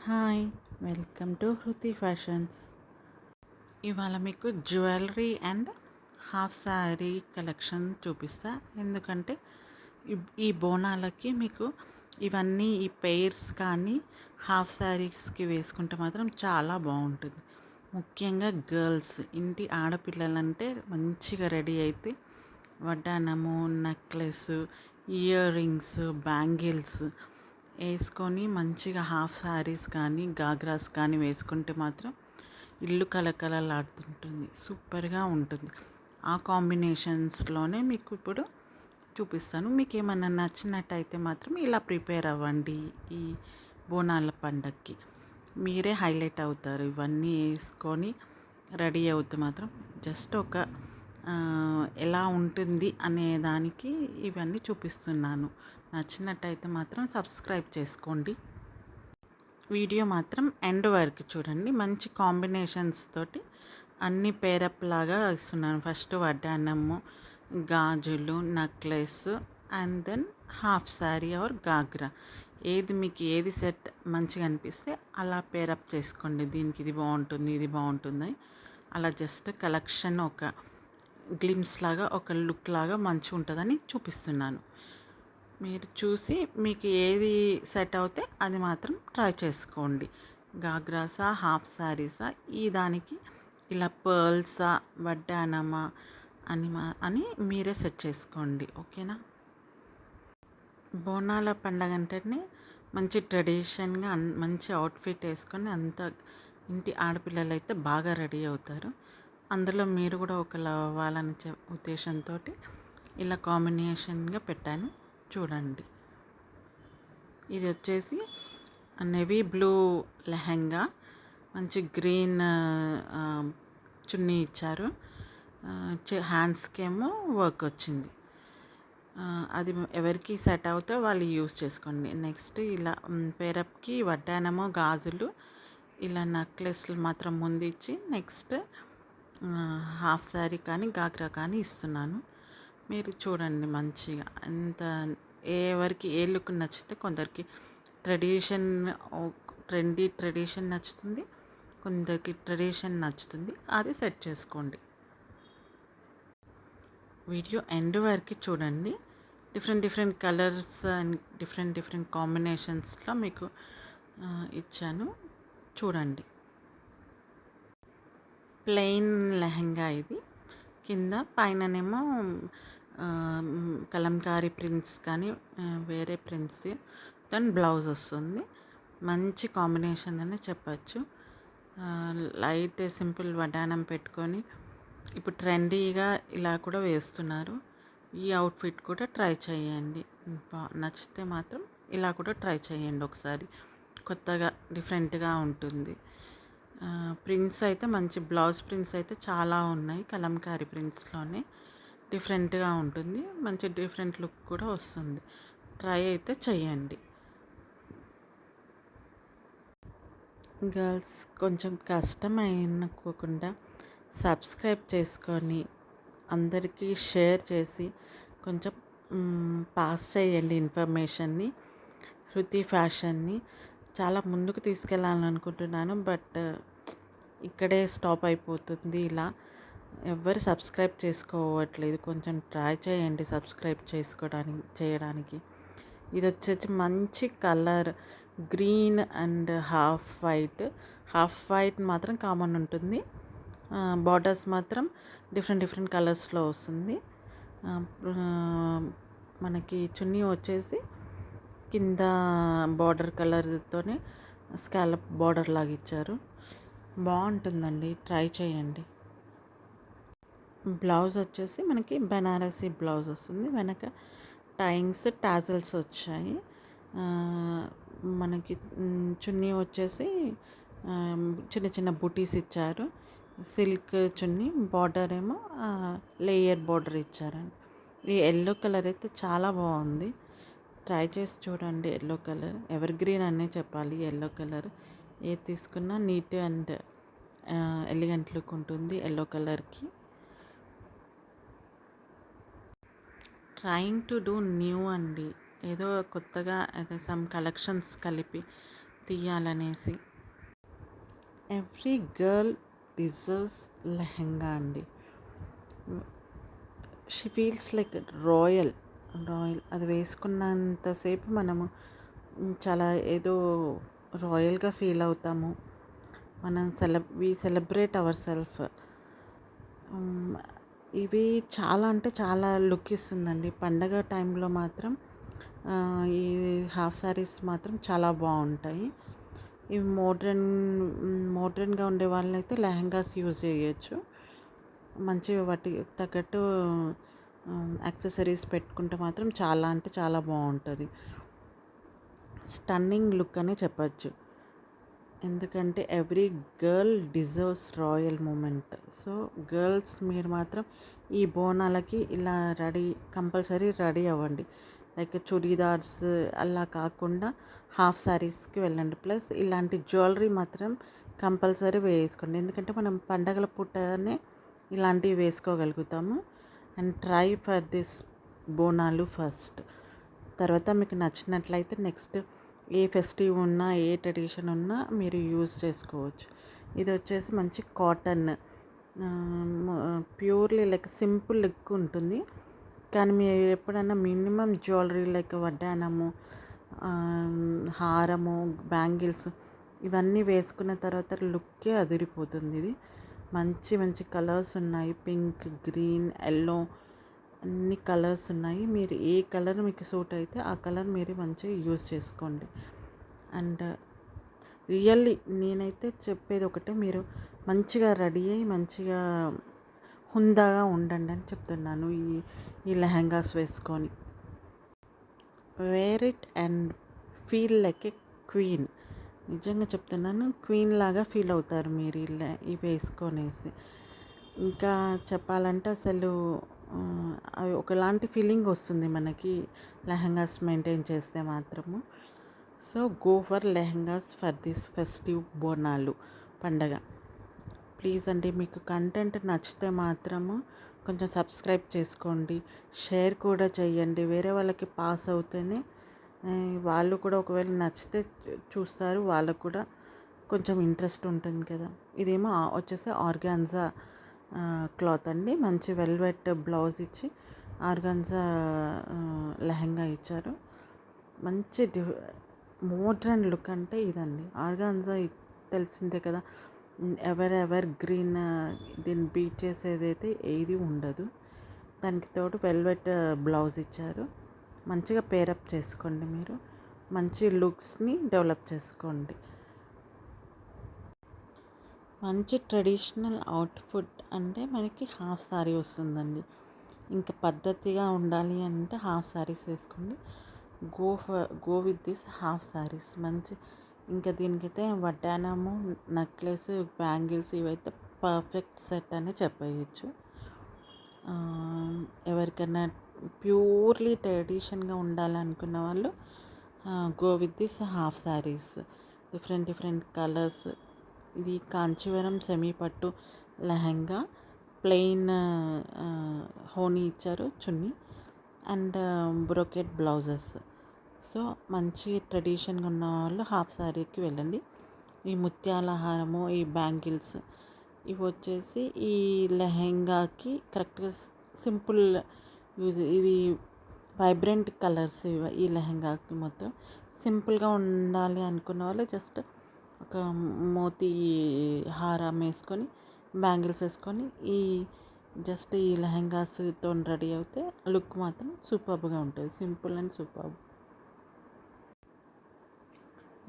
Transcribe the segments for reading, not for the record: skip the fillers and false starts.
Hi, welcome to Hrithi fashions. ఇవాళ మీకు jewellery and half sari collection చూపిస్తా. ఎందుకంటే ఈ బోనాలకి మీకు ఇవన్నీ ఈ పెయిర్స్ కానీ హాఫ్ శారీస్కి వేసుకుంటే మాత్రం చాలా బాగుంటుంది. ముఖ్యంగా గర్ల్స్, ఇంటి ఆడపిల్లలంటే మంచిగా రెడీ అయితే వడ్డానము, నెక్లెస్, ఇయర్ రింగ్స్, బ్యాంగిల్స్ వేసుకొని మంచిగా హాఫ్ శారీస్ కానీ గాగ్రాస్ కానీ వేసుకుంటే మాత్రం ఇల్లు కలకలలాడుతుంటుంది, సూపర్గా ఉంటుంది. ఆ కాంబినేషన్స్లోనే మీకు ఇప్పుడు చూపిస్తాను. మీకు ఏమన్నా నచ్చినట్టయితే మాత్రం ఇలా ప్రిపేర్ అవ్వండి. ఈ బోనాల పండగకి మీరే హైలైట్ అవుతారు. ఇవన్నీ వేసుకొని రెడీ అవుతే మాత్రం జస్ట్ ఒక ఎలా ఉంటుంది అనే దానికి ఇవన్నీ చూపిస్తున్నాను. నచ్చినట్టయితే మాత్రం సబ్స్క్రైబ్ చేసుకోండి. వీడియో మాత్రం ఎండ్ వరకు చూడండి. మంచి కాంబినేషన్స్ తోటి అన్ని పేరప్ లాగా ఇస్తున్నాను. ఫస్ట్ వడ్డాన్నము, గాజులు, necklace and then half sari or ghagra. మీకు ఏది సెట్ మంచిగా అనిపిస్తే అలా పేరప్ చేసుకోండి. దీనికి ఇది బాగుంటుంది, ఇది బాగుంటుందని అలా జస్ట్ కలెక్షన్ ఒక గ్లిమ్స్ లాగా, ఒక లుక్ లాగా మంచిగా ఉంటుందని చూపిస్తున్నాను. మీరు చూసి మీకు ఏది సెట్ అవుతే అది మాత్రం ట్రై చేసుకోండి. గాగ్రాసా, హాఫ్ శారీసా, ఈ దానికి ఇలా పర్ల్సా, వడ్డానమా అని మీరే సెట్ చేసుకోండి. ఓకేనా? బోనాల పండగ అంటేనే మంచి ట్రెడిషన్గా మంచి అవుట్ఫిట్ వేసుకొని అంత ఇంటి ఆడపిల్లలు అయితే బాగా రెడీ అవుతారు. అందులో మీరు కూడా ఒకలా అవ్వాలని ఉద్దేశంతో ఇలా కాంబినేషన్గా పెట్టాను, చూడండి. ఇది వచ్చేసి నేవీ బ్లూ లెహెంగా, మంచి గ్రీన్ చున్నీ ఇచ్చారు. హ్యాండ్స్కేమో వర్క్ వచ్చింది. అది ఎవరికి సెట్ అవుతే వాళ్ళు యూస్ చేసుకోండి. నెక్స్ట్ ఇలా పేరప్కి వడ్డానమో, గాజులు, ఇలా నెక్లెస్లు మాత్రం ముందు ఇచ్చి నెక్స్ట్ హాఫ్ శారీ కానీ గాగ్రా కానీ ఇస్తున్నాను. మీరు చూడండి మంచిగా. ఎవరికి ఏ లుక్ నచ్చితే కొందరికి ట్రెడిషన్ నచ్చుతుంది, కొందరికి ట్రెడిషన్ నచ్చుతుంది. అది సెట్ చేసుకోండి. వీడియో ఎండ్ వరకు చూడండి. డిఫరెంట్ కలర్స్ అండ్ డిఫరెంట్ కాంబినేషన్స్లో మీకు ఇచ్చాను, చూడండి. ప్లెయిన్ లెహంగా ఇది. కింద పైననేమో కలంకారీ ప్రింట్స్ కానీ వేరే ప్రింట్స్ దాని బ్లౌజ్ వస్తుంది. మంచి కాంబినేషన్ అనే చెప్పచ్చు. లైట్ సింపుల్ వడ్డానం పెట్టుకొని ఇప్పుడు ట్రెండీగా ఇలా కూడా వేస్తున్నారు. ఈ అవుట్ఫిట్ కూడా ట్రై చేయండి. నచ్చితే మాత్రం ఇలా కూడా ట్రై చేయండి ఒకసారి. కొత్తగా డిఫరెంట్గా ఉంటుంది. ప్రింట్స్ అయితే మంచి బ్లౌజ్ ప్రింట్స్ అయితే చాలా ఉన్నాయి. కలంకారీ ప్రింట్స్లోనే డిఫరెంట్గా ఉంటుంది. మంచి డిఫరెంట్ లుక్ కూడా వస్తుంది. ట్రై అయితే చేయండి. గర్ల్స్ కొంచెం కష్టం అనుకోకుండా సబ్స్క్రైబ్ చేసుకొని అందరికీ షేర్ చేసి కొంచెం పాస్ చేయండి ఇన్ఫర్మేషన్ని. హృతి ఫ్యాషన్ని చాలా ముందుకు తీసుకెళ్ళాలనుకుంటున్నాను, బట్ ఇక్కడే స్టాప్ అయిపోతుంది. ఇలా ఎవ్వరు సబ్స్క్రైబ్ చేసుకోవట్లేదు. కొంచెం ట్రై చేయండి సబ్స్క్రైబ్ చేయడానికి. ఇది వచ్చేసి మంచి colour green and half white మాత్రం కామన్ ఉంటుంది. బార్డర్స్ మాత్రం డిఫరెంట్ కలర్స్లో వస్తుంది. మనకి చున్నీ వచ్చేసి కింద బార్డర్ కలర్తోనే స్కాలప్ బార్డర్ లాగా ఇచ్చారు. బాగుంటుందండి, ట్రై చేయండి. బ్లౌజ్ వచ్చేసి మనకి బెనారసీ బ్లౌజ్ వస్తుంది. వెనక టాజల్స్ వచ్చాయి. మనకి చున్నీ వచ్చేసి చిన్న బుటీస్ ఇచ్చారు. సిల్క్ చున్నీ, బార్డర్ ఏమో లేయర్ బార్డర్ ఇచ్చారండి. ఈ ఎల్లో కలర్ అయితే చాలా బాగుంది. ట్రై చేసి చూడండి. ఎల్లో కలర్ ఎవర్ గ్రీన్ అనే చెప్పాలి. ఎల్లో కలర్ ఏది తీసుకున్నా నీట్ అండ్ ఎలిగెంట్ లుక్ ఉంటుంది ఎల్లో కలర్కి. ట్రయింగ్ టు డూ న్యూ అండి. ఏదో కొత్తగా సమ్ కలెక్షన్స్ కలిపి తీయాలనేసి. ఎవ్రీ గర్ల్ డిజర్వ్స్ లెహంగా అండి. She feels like royal. అది వేసుకున్నంతసేపు మనము చాలా ఏదో రాయల్గా ఫీల్ అవుతాము. మనం సెలబ్రేట్ అవర్ సెల్ఫ్. ఇవి చాలా అంటే చాలా లుక్ ఇస్తుందండి. పండగ టైంలో మాత్రం ఈ హాఫ్ శారీస్ మాత్రం చాలా బాగుంటాయి. ఇవి మోడ్రన్గా ఉండే వాళ్ళైతే లెహంగాస్ యూజ్ చేయొచ్చు. మంచిగా వాటికి తగ్గట్టు యాక్సెసరీస్ పెట్టుకుంటే మాత్రం చాలా అంటే చాలా బాగుంటుంది. స్టన్నింగ్ లుక్ అనే చెప్పచ్చు. ఎందుకంటే every girl deserves royal moment. So girls మీరు మాత్రం ఈ బోనాలకి ఇలా కంపల్సరీ రెడీ అవ్వండి. లైక్ చుడీదార్స్ అలా కాకుండా హాఫ్ శారీస్కి వెళ్ళండి. ప్లస్ ఇలాంటి జ్యువెలరీ మాత్రం కంపల్సరీ వేసుకోండి. ఎందుకంటే మనం పండగల పూటనే ఇలాంటివి వేసుకోగలుగుతాము. And try for this Bonalu first. తర్వాత మీకు నచ్చినట్లయితే నెక్స్ట్ ఏ ఫెస్టివ్ ఉన్నా ఏ ట్రెడిషన్ ఉన్నా మీరు యూజ్ చేసుకోవచ్చు. ఇది వచ్చేసి మంచి cotton, purely like simple look ఉంటుంది. కానీ మీరు ఎప్పుడైనా మినిమం జ్యువెలరీ లైక్ వడ్డానము, హారము, బ్యాంగిల్స్ ఇవన్నీ వేసుకున్న తర్వాత లుక్కే అదిరిపోతుంది. ఇది మంచి మంచి కలర్స్ ఉన్నాయి. పింక్, గ్రీన్, ఎల్లో అన్ని కలర్స్ ఉన్నాయి. మీరు ఏ కలర్ మీకు సూట్ అయితే ఆ కలర్ మీరు మంచిగా యూజ్ చేసుకోండి. అండ్ రియల్లీ నేనైతే చెప్పేది ఒకటే, మీరు మంచిగా రెడీ అయ్యి మంచిగా హుందాగా ఉండండి అని చెప్తున్నాను. ఈ లెహంగాస్ వేసుకొని wear it and feel like a queen. నిజంగా చెప్తున్నాను, క్వీన్ లాగా ఫీల్ అవుతారు మీరు ఇవి వేసుకొనేసి. ఇంకా చెప్పాలంటే అసలు అవి ఒకలాంటి ఫీలింగ్ వస్తుంది మనకి లెహంగాస్ మెయింటైన్ చేస్తే మాత్రము. So go for lehengas for this festive Bonalu పండగ. ప్లీజ్ అండి, మీకు కంటెంట్ నచ్చితే మాత్రము కొంచెం సబ్స్క్రైబ్ చేసుకోండి, షేర్ కూడా చేయండి. వేరే వాళ్ళకి పాస్ అవుతేనే వాళ్ళు కూడా ఒకవేళ నచ్చితే చూస్తారు, వాళ్ళకు కూడా కొంచెం ఇంట్రెస్ట్ ఉంటుంది కదా. ఇదేమో వచ్చేసి ఆర్గాన్జా క్లాత్ అండి. మంచి వెల్వెట్ బ్లౌజ్ ఇచ్చి ఆర్గాన్జా లెహంగా ఇచ్చారు. మంచి మోడ్రన్ లుక్ అంటే ఇదండి. ఆర్గాన్జా తెలిసిందే కదా, ఎవర్ గ్రీన్, దీన్ని బీట్ చేసేదైతే ఏది ఉండదు. దానికి తోడు వెల్వెట్ బ్లౌజ్ ఇచ్చారు. మంచిగా పేరప్ చేసుకోండి, మీరు మంచి లుక్స్ని డెవలప్ చేసుకోండి. మంచి ట్రెడిషనల్ అవుట్ఫిట్ అంటే మనకి హాఫ్ శారీ వస్తుందండి. ఇంకా పద్ధతిగా ఉండాలి అంటే హాఫ్ శారీస్ వేసుకోండి. Go with this half saris. మంచి ఇంకా దీనికైతే వడ్డానము, నెక్లెస్, బ్యాంగిల్స్ ఇవైతే పర్ఫెక్ట్ సెట్ అని చెప్పవచ్చు. ఎవరికైనా ప్యూర్లీ ట్రెడిషన్గా ఉండాలనుకున్న వాళ్ళు go with this half saris. Different colours. ఇది కాంచీవరం సెమీ పట్టు లెహంగా, ప్లెయిన్ హోనీ ఇచ్చారు చున్నీ, అండ్ బ్రోకెట్ బ్లౌజెస్. సో మంచి ట్రెడిషన్గా ఉన్న వాళ్ళు హాఫ్ శారీకి వెళ్ళండి. ఈ ముత్యాల హారము, ఈ బ్యాంగిల్స్ ఇవి వచ్చేసి ఈ లెహంగాకి కరెక్ట్గా సింపుల్ యూజ్. ఇవి వైబ్రెంట్ కలర్స్. ఈ లెహంగాకి మొత్తం సింపుల్గా ఉండాలి అనుకున్న వాళ్ళు జస్ట్ ఒక మోతీ హారం వేసుకొని, బ్యాంగిల్స్ వేసుకొని జస్ట్ ఈ లెహంగాస్తో రెడీ అవుతే లుక్ మాత్రం సూపర్గా ఉంటుంది. Simple and super.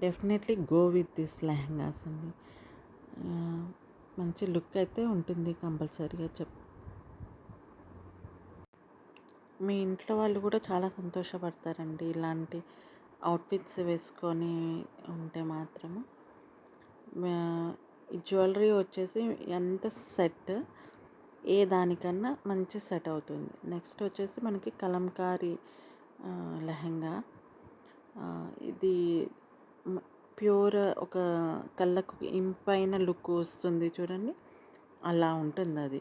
Definitely go with this lehengas అండి. మంచి లుక్ అయితే ఉంటుంది కంపల్సరీగా. మీ ఇంట్లో వాళ్ళు కూడా చాలా సంతోషపడతారండి ఇలాంటి అవుట్ఫిట్స్ వేసుకొని ఉంటే మాత్రము. ఈ జ్యువెలరీ వచ్చేసి ఎంత సెట్, ఏ దానికన్నా మంచి సెట్ అవుతుంది. నెక్స్ట్ వచ్చేసి మనకి కలంకారీ లెహంగా. ఇది ప్యూర్ ఒక కళ్ళకు ఇంపైన లుక్ వస్తుంది చూడండి, అలా ఉంటుంది అది.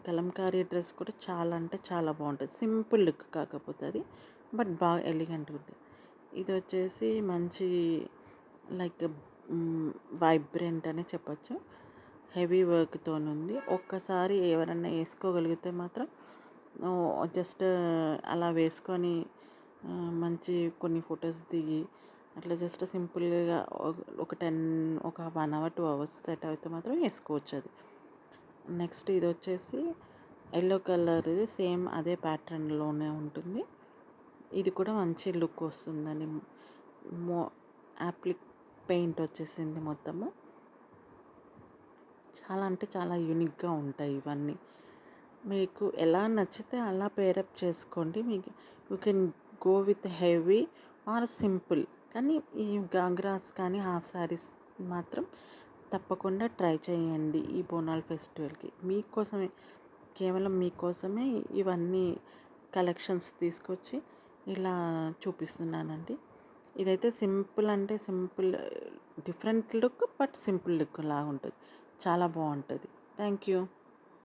కలంకారీ డ్రెస్ కూడా చాలా అంటే చాలా బాగుంటుంది. సింపుల్ లుక్ కాకపోతే అది, బట్ బాగా ఎలిగెంట్గా ఉంటుంది. ఇది వచ్చేసి మంచి లైక్ వైబ్రెంట్ అనే చెప్పొచ్చు. హెవీ వర్క్‌తోనుంది. ఒక్కసారి ఎవరన్నా ఏసుకోగలిగితే మాత్రం జస్ట్ అలా వేసుకొని మంచి కొన్ని ఫోటోస్ దిగి అట్లా జస్ట్ సింపుల్‌గా ఒక 1 అవర్, 2 అవర్స్ సెట్ అయితే మాత్రం ఏసుకోవచ్చది. నెక్స్ట్ ఇదొచ్చేసి యెల్లో కలర్‌ది సేమ్ అదే ప్యాటర్న్‌లోనే ఉంటుంది. ఇది కూడా మంచి లుక్ వస్తుందండి. మో యాప్లిక్ పెయింట్ వచ్చేసింది మొత్తము. చాలా అంటే చాలా యూనిక్‌గా ఉంటాయి ఇవన్నీ. మీకు ఎలా నచ్చితే అలా పేరప్ చేసుకోండి. మీకు you can go with heavy or simple. కానీ ఈ గాగ్రాస్ కానీ, హాఫ్ సారీస్ మాత్రం తప్పకుండా ట్రై చేయండి ఈ బోనాల్ ఫెస్టివల్‌కి. మీకోసమే, కేవలం మీకోసమే ఇవన్నీ కలెక్షన్స్ తీసుకొచ్చి ఇలా చూపిస్తున్నానండి. ఇదైతే సింపుల్ అంటే simple, different look but simple look లాగా ఉంటది. చాలా బావుంటది. Thank you.